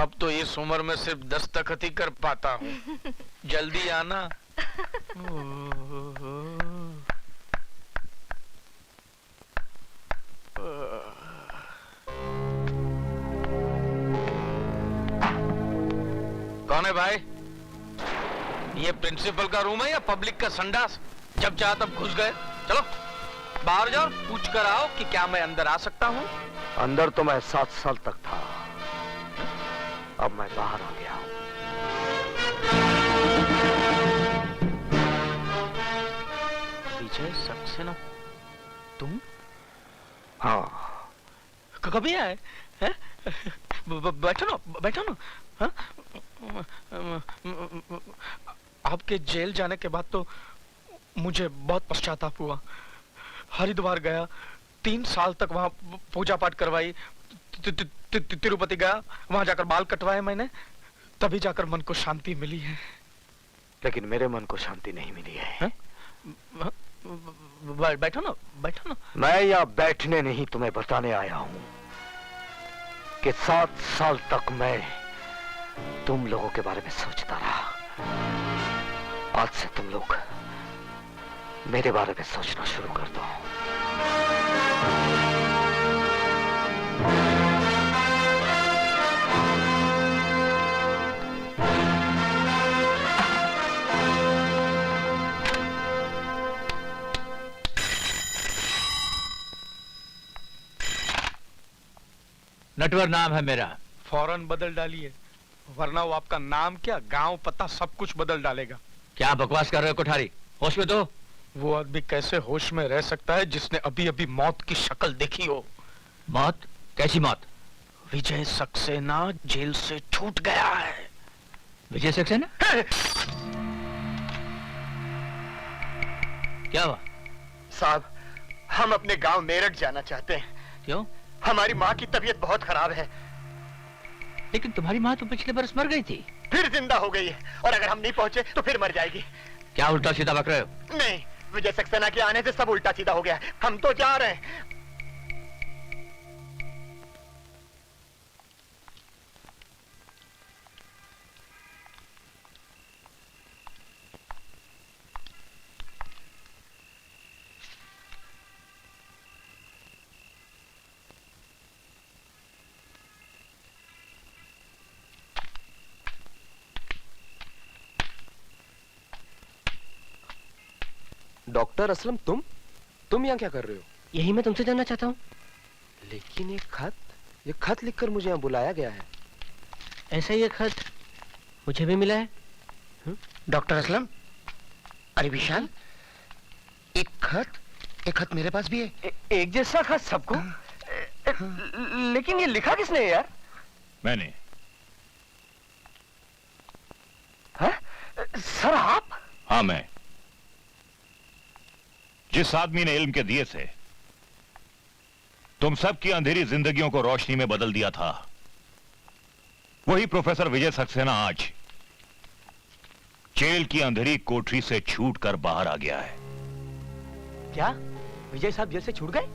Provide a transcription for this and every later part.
अब तो इस उम्र में सिर्फ दस्तखत ही कर पाता हूँ। जल्दी आना। कौन है भाई? ये प्रिंसिपल का रूम है या पब्लिक का संडास? जब चाहा तब घुस गए। चलो बाहर जाओ, पूछ कर आओ कि क्या मैं अंदर आ सकता हूँ। अंदर तो मैं 7 साल तक था, अब मैं बाहर आ गया हूँ। विजय सक्सेना, तुम? हाँ। कभी आए? बैठो ना, बैठो ना। हाँ? आपके जेल जाने के बाद तो मुझे बहुत पश्चाताप हुआ। हरिद्वार गया, 3 साल तक वहां पूजा पाठ करवाई। तिरुपति गया, वहां जाकर बाल कटवाए मैंने, तभी जाकर मन को शांति मिली है। लेकिन मेरे मन को शांति नहीं मिली है। बैठो ना, बैठो ना। मैं यहाँ बैठने नहीं, तुम्हें बताने आया हूँ कि 7 साल तक मैं तुम लोगों के बारे में सोचता रहा। आज से तुम लोग मेरे बारे में सोचना शुरू कर दो। नटवर नाम है मेरा। फौरन बदल डालिए, वरना वो आपका नाम क्या, गांव, पता सब कुछ बदल डालेगा। क्या बकवास कर रहे हो कोठारी? होश में तो। वो आदमी कैसे होश में रह सकता है जिसने अभी अभी मौत की शक्ल देखी हो? मौत? कैसी मौत? विजय सक्सेना जेल से छूट गया है। विजय सक्सेना? क्या हुआ? साहब, हम अपने गांव मेरठ जाना चाहते हैं। क्यों? हमारी माँ की तबीयत बहुत खराब है। लेकिन तुम्हारी माँ तो पिछले बरस मर गई थी। फिर जिंदा हो गई है, और अगर हम नहीं पहुंचे तो फिर मर जाएगी। क्या उल्टा सीधा बक रहे हो? नहीं, विजय सक्सेना के आने से सब उल्टा सीधा हो गया है। हम तो जा रहे हैं। डॉक्टर असलम, तुम यहाँ क्या कर रहे हो? यही मैं तुमसे जानना चाहता हूँ। लेकिन ये खत लिखकर मुझे यहाँ बुलाया गया है। ऐसा ये खत मुझे भी मिला है। डॉक्टर असलम, अरे विशाल, एक खत मेरे पास भी है। एक जैसा खत सबको? लेकिन ये लिखा किसने है यार? मैंने। सर आप? हाँ मैं। जिस आदमी ने इल्म के दिए से तुम सबकी अंधेरी जिंदगियों को रोशनी में बदल दिया था, वही प्रोफेसर विजय सक्सेना आज जेल की अंधेरी कोठरी से छूटकर बाहर आ गया है। क्या विजय साहब जेल से छूट गए?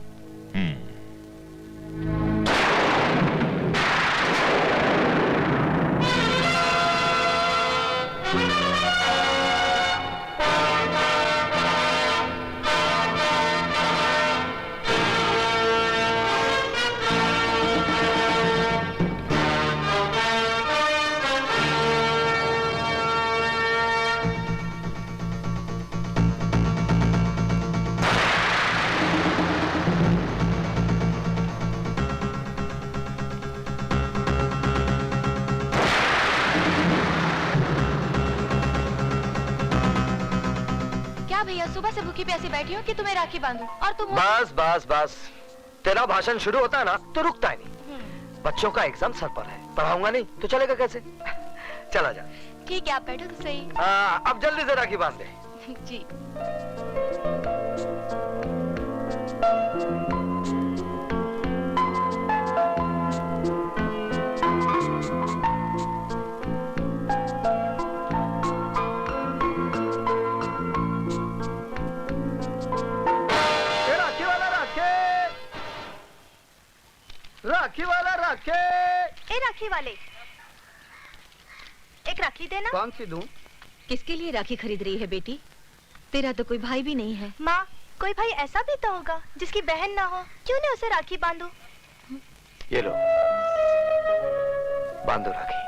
भैया, सुबह से भूखी प्यासी बैठी हूँ कि तुम्हें राखी बांधूं और तुम। बस बस बस, तेरा भाषण शुरू होता है ना तो रुकता ही नहीं। बच्चों का एग्जाम सर पर है, पढ़ाऊंगा नहीं तो चलेगा कैसे? चला जा। ठीक है, आप बैठो तो सही। अब जल्दी से राखी बांध दे। जी। राखी वाला राखे। ए राखी वाले, एक राखी देना। कौन सी दूं? किसके लिए राखी खरीद रही है बेटी? तेरा तो कोई भाई भी नहीं है। माँ, कोई भाई ऐसा भी तो होगा जिसकी बहन ना हो, क्यों नहीं उसे राखी बांधो? ये लो, बांधो राखी।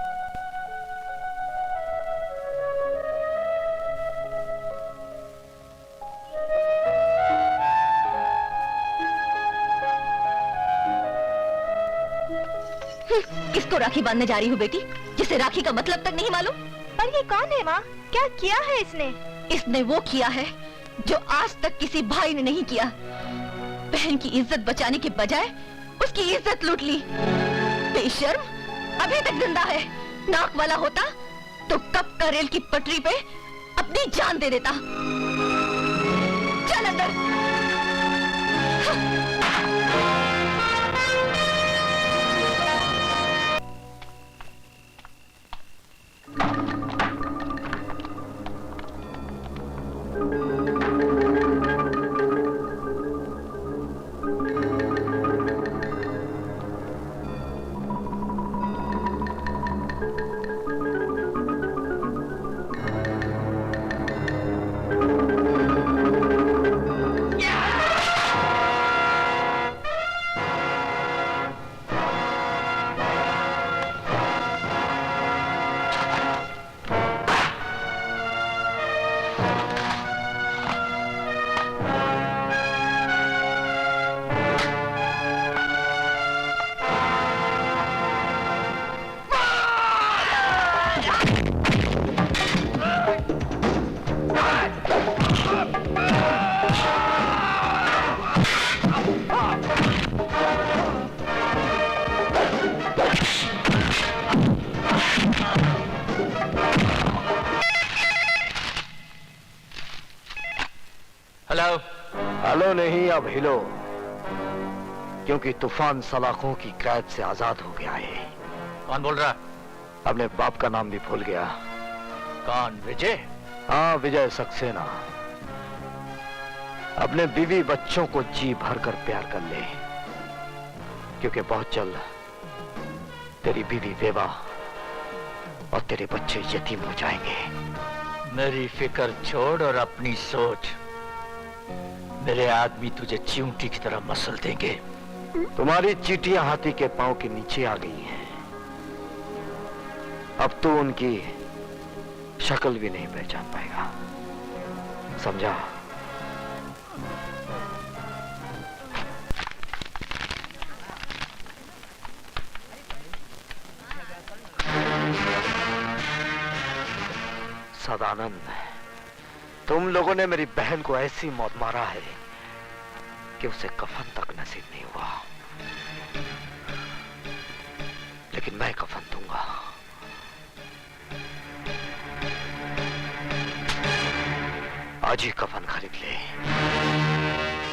किसको राखी बांधने जा रही हूँ बेटी, जिसे राखी का मतलब तक नहीं मालूम? पर ये कौन है माँ? क्या किया है इसने? इसने वो किया है जो आज तक किसी भाई ने नहीं किया। बहन की इज्जत बचाने के बजाय उसकी इज्जत लूट ली। बेशर्म, अभी तक जिंदा है। नाक वाला होता तो कब का रेल की पटरी पे अपनी जान दे देता। चल अंदर। हेलो। हेलो नहीं, अब हिलो, क्योंकि तूफान सलाखों की कैद से आजाद हो गया है। कौन बोल रहा? अपने बाप का नाम भी भूल गया। कौन? विजय? हाँ, विजय सक्सेना। अपने बीवी बच्चों को जी भर कर प्यार कर ले, क्योंकि बहुत जल्द तेरी बीवी बेवा और तेरे बच्चे यतीम हो जाएंगे। मेरी फिक्र छोड़ और अपनी सोच। मेरे आदमी तुझे चींटी की तरह मसल देंगे। तुम्हारी चींटियां हाथी के पांव के नीचे आ गई हैं। अब तू उनकी शक्ल भी नहीं पहचान पाएगा, समझा? सदानंद, तुम लोगों ने मेरी बहन को ऐसी मौत मारा है कि उसे कफन तक नसीब नहीं हुआ, लेकिन मैं कफन दूंगा। आज ही कफन खरीद ले,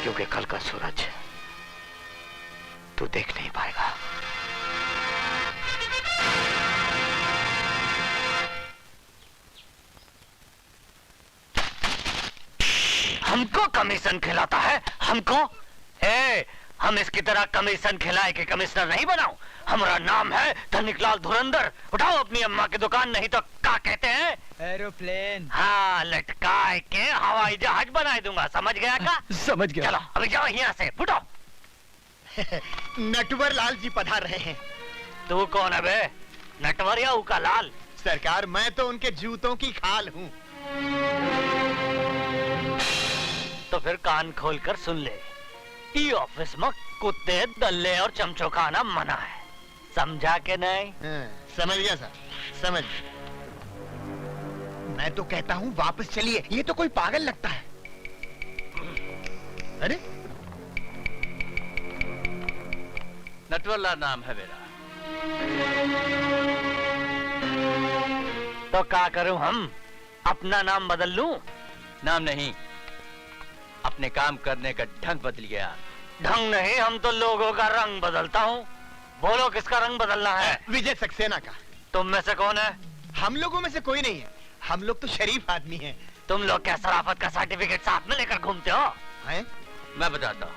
क्योंकि कल का सूरज तू देख नहीं पाएगा। हमको कमीशन खिलाता है? हमको? हम इसकी तरह कमीशन खिलाए के कमिश्नर नहीं बनाओ। हमारा नाम है धनिकलाल धुरंधर। उठाओ अपनी अम्मा की दुकान, नहीं तो क्या कहते हैं? एरोप्लेन। हाँ, लटकाए के हवाई जहाज बना दूंगा। समझ गया का? समझ गया। चलो अभी जाओ यहाँ से, फुटो। नटवर लाल जी पधार रहे हैं। तू कौन है बे? नटवर या उका लाल? सरकार, मैं तो उनके जूतों की खाल हूँ। तो फिर कान खोलकर सुन ले, ई ऑफिस में कुत्ते, दल्ले और चमचों का आना मना है। समझा के नहीं? समझ गया सर, समझ गया। मैं तो कहता हूँ वापस चलिए, ये तो कोई पागल लगता है। अरे, नटवरलाल नाम है मेरा। तो क्या करूं हम? अपना नाम बदल लूं? नाम नहीं, अपने काम करने का ढंग बदल गया। ढंग नहीं, हम तो लोगों का रंग बदलता हूँ। बोलो किसका रंग बदलना है? विजय सक्सेना का। तुम में से कौन है? हम लोगों में से कोई नहीं है। हम लोग तो शरीफ आदमी हैं। तुम लोग क्या शराफत का सर्टिफिकेट साथ में लेकर घूमते हो? हैं? मैं बताता हूँ।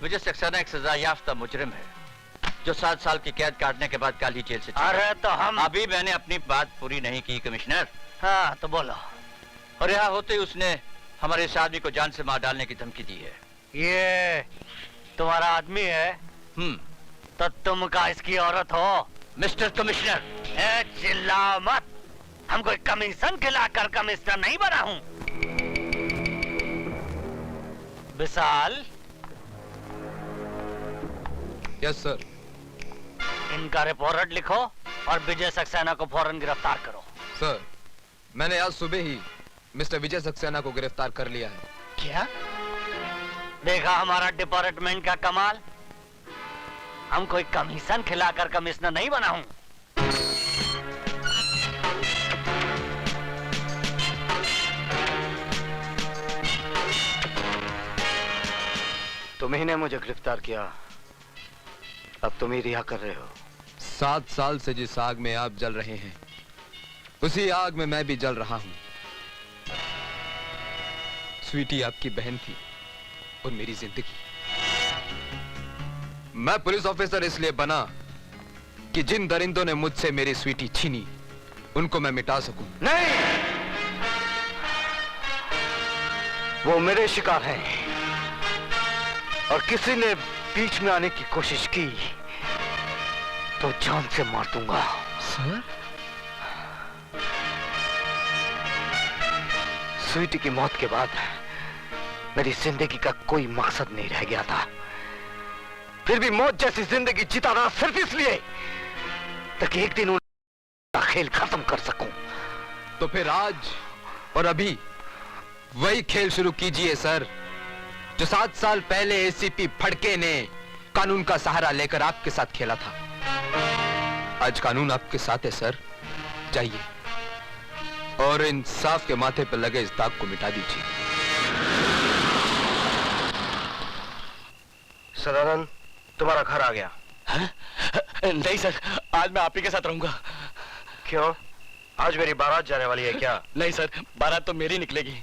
विजय सक्सेना एक सजा याफ्ता मुजरिम है, जो 7 साल की कैद काटने के बाद काली जेल से छूटा। अरे तो हम अभी मैंने अपनी बात पूरी नहीं की कमिश्नर। हाँ तो बोलो। और यहाँ होते ही उसने हमारे इस आदमी को जान से मार डालने की धमकी दी है। ये तुम्हारा आदमी है? तो तुम का इसकी औरत हो? मिस्टर कमिश्नर, ए, चिल्लाओ मत। हम कोई कमीशन खिलाकर कमिश्नर नहीं बना हूं। विशाल, यस सर। इनका रिपोर्ट लिखो और विजय सक्सेना को फौरन गिरफ्तार करो। सर, मैंने आज सुबह ही मिस्टर विजय सक्सेना को गिरफ्तार कर लिया है। क्या? देखा हमारा डिपार्टमेंट का कमाल। हम कोई कमीशन खिलाकर कमिश्नर नहीं बना हूं। तुम्ही ने मुझे गिरफ्तार किया, अब तुम ही रिहा कर रहे हो। 7 साल से जिस आग में आप जल रहे हैं, उसी आग में मैं भी जल रहा हूं। स्वीटी आपकी बहन थी और मेरी जिंदगी। मैं पुलिस ऑफिसर इसलिए बना कि जिन दरिंदों ने मुझसे मेरी स्वीटी छीनी, उनको मैं मिटा सकूं। नहीं, वो मेरे शिकार हैं और किसी ने बीच में आने की कोशिश की तो जान से मार दूंगा। सर? स्वीटी की मौत के बाद मेरी जिंदगी का कोई मकसद नहीं रह गया था। फिर भी मौत जैसी जिंदगी जीता रहा सिर्फ इसलिए ताकि एक दिन उनका खेल खत्म कर सकूं। तो फिर आज और अभी वही खेल शुरू कीजिए सर, जो 7 साल पहले एसीपी फड़के ने कानून का सहारा लेकर आपके साथ खेला था। आज कानून आपके साथ है सर। जाइए और इंसाफ के माथे पर लगे इस दाग को मिटा दीजिए। सदानंद, तुम्हारा घर आ गया। नहीं सर, आज मैं आप ही के साथ रहूंगा। क्यों? आज मेरी बारात जाने वाली है क्या? नहीं सर, बारात तो मेरी निकलेगी।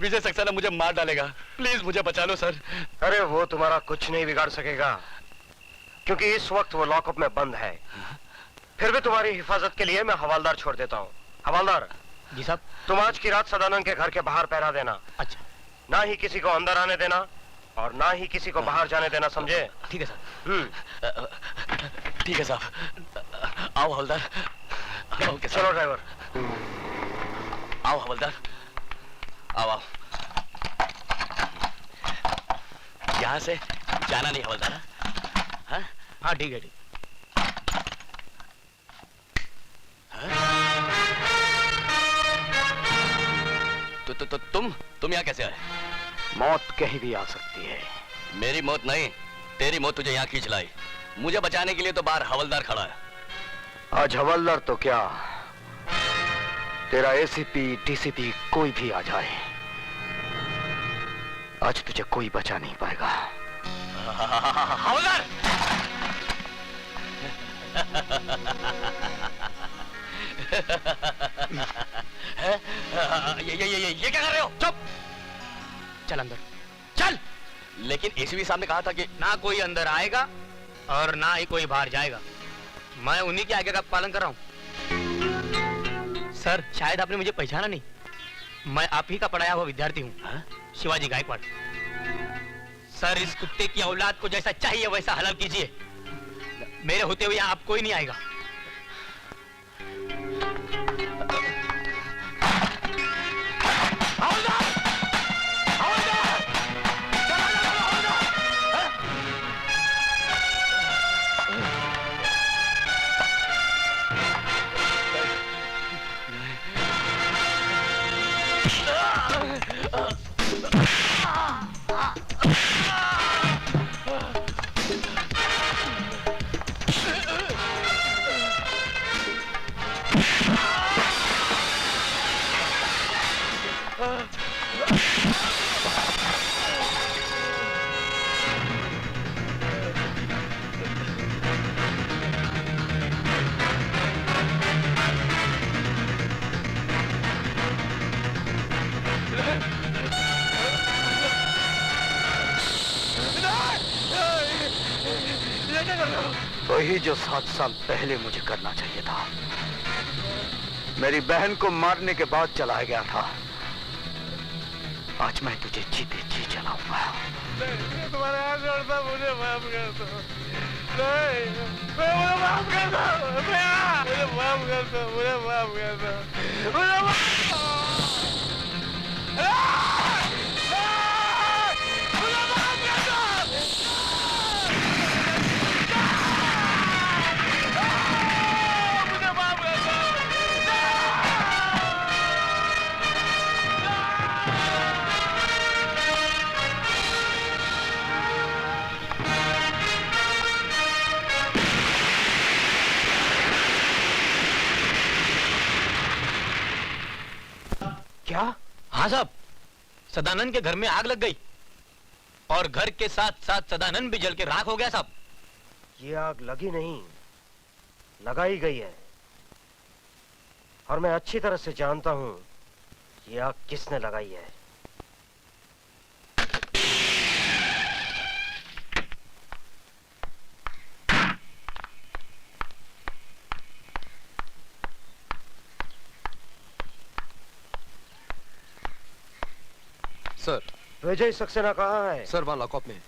विजय सक्सेना मुझे मार डालेगा। प्लीज मुझे बचा लो सर। अरे वो तुम्हारा कुछ नहीं बिगाड़ सकेगा, क्योंकि इस वक्त वो लॉकअप में बंद है। फिर भी तुम्हारी हिफाजत के लिए मैं हवालदार छोड़ देता हूँ। हवालदार जी साहब। तुम आज की रात सदानंद के घर के बाहर पहरा देना। अच्छा। ना ही किसी को अंदर आने देना और ना ही किसी को बाहर जाने देना, समझे? ठीक है सर। ठीक है साहब। आओ हवलदार। चलो ड्राइवर। आओ हवलदार, आओ आओ। यहाँ से जाना नहीं हवलदार। हाँ हाँ ठीक है, ठीक। तो तुम यहाँ कैसे आए? मौत कहीं भी आ सकती है। मेरी मौत नहीं, तेरी मौत तुझे यहाँ खींच लाई। मुझे बचाने के लिए तो बाहर हवलदार खड़ा है। आज हवलदार तो क्या, तेरा एसीपी डीसीपी कोई भी आ जाए, आज तुझे कोई बचा नहीं पाएगा। हवलदार! ये क्या कर रहे हो? चुप! चल अंदर चल। लेकिन एसीपी साहब ने कहा था कि ना कोई अंदर आएगा और ना ही कोई बाहर जाएगा। मैं उन्हीं के आगे का पालन कर रहा हूँ। सर, शायद आपने मुझे पहचाना नहीं। मैं आप ही का पढ़ाया हुआ विद्यार्थी हूँ, शिवाजी गायकवाड़। सर, इस कुत्ते की औलाद को जैसा चाहिए वैसा हलाल कीजिए। मेरे होते हुए यहाँ आप कोई नहीं आएगा। वही जो 7 साल पहले मुझे करना चाहिए था। मेरी बहन को मारने के बाद चला गया था। आज मैं तुझे जीते जी जलाऊंगा। तुम्हारे हाथ जोड़ता, मुझे माफ कर दो। नहीं, मुझे माफ कर दो। मुझे माफ कर दो। मुझे माफ कर दो। मुझे क्या? हाँ साहब, सदानंद के घर में आग लग गई और घर के साथ साथ सदानंद भी जल के राख हो गया साहब। ये आग लगी नहीं, लगाई गई है। और मैं अच्छी तरह से जानता हूं ये आग किसने लगाई है। सर, विजय सक्सेना कहाँ है? सर वहां लॉकअप में।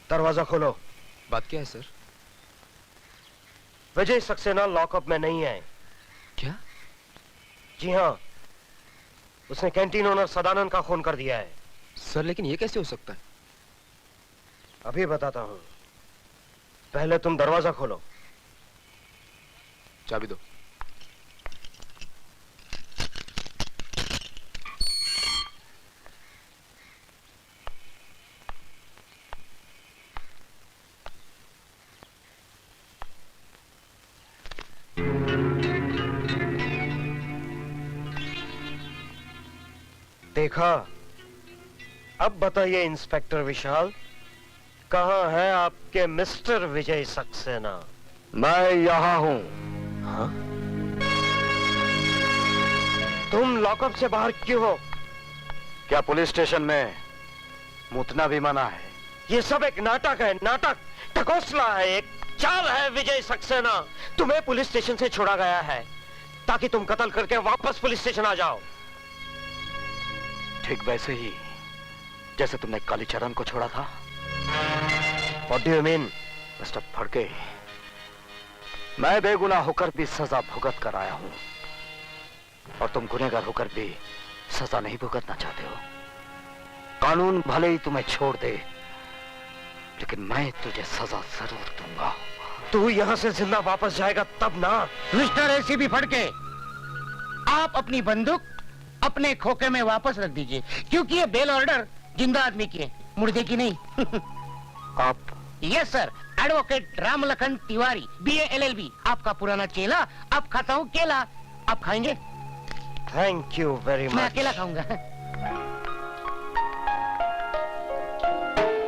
दरवाजा खोलो। बात क्या है सर? विजय सक्सेना लॉकअप में नहीं है। क्या? जी हाँ, उसने कैंटीन ओनर सदानंद का खून कर दिया है। सर लेकिन ये कैसे हो सकता है? अभी बताता हूं, पहले तुम दरवाजा खोलो। चाबी दो। देखा? अब बताइए इंस्पेक्टर विशाल, कहां है आपके मिस्टर विजय सक्सेना? मैं यहाँ हूँ। हाँ? तुम लॉकअप से बाहर क्यों हो? क्या पुलिस स्टेशन में मुतना भी मना है? ये सब एक नाटक है, नाटक, ढकोसला है, एक चाल है विजय सक्सेना। तुम्हें पुलिस स्टेशन से छोड़ा गया है ताकि तुम कत्ल करके वापस पुलिस स्टेशन आ जाओ। ठीक वैसे ही जैसे तुमने कालीचरण को छोड़ा था। What do you mean? Mister Phadke, मैं बेगुनाह होकर भी सजा भुगत कर आया हूं और तुम गुनहगार होकर भी सजा नहीं भुगतना चाहते हो। कानून भले ही तुम्हें छोड़ दे, लेकिन मैं तुझे सजा जरूर दूंगा। तू यहाँ से जिंदा वापस जाएगा तब ना। मिस्टर एसीपी फड़के, आप अपनी बंदूक अपने खोखे में वापस रख दीजिए, क्योंकि ये बेल ऑर्डर जिंदा आदमी की है, मुर्दे की नहीं। आप? Yes sir, advocate Ramlakhan Tiwari, BA LLB, आपका पुराना चेला। अब खाता हूँ केला, आप खाएंगे? थैंक यू वेरी मैं मच। अकेला खाऊंगा।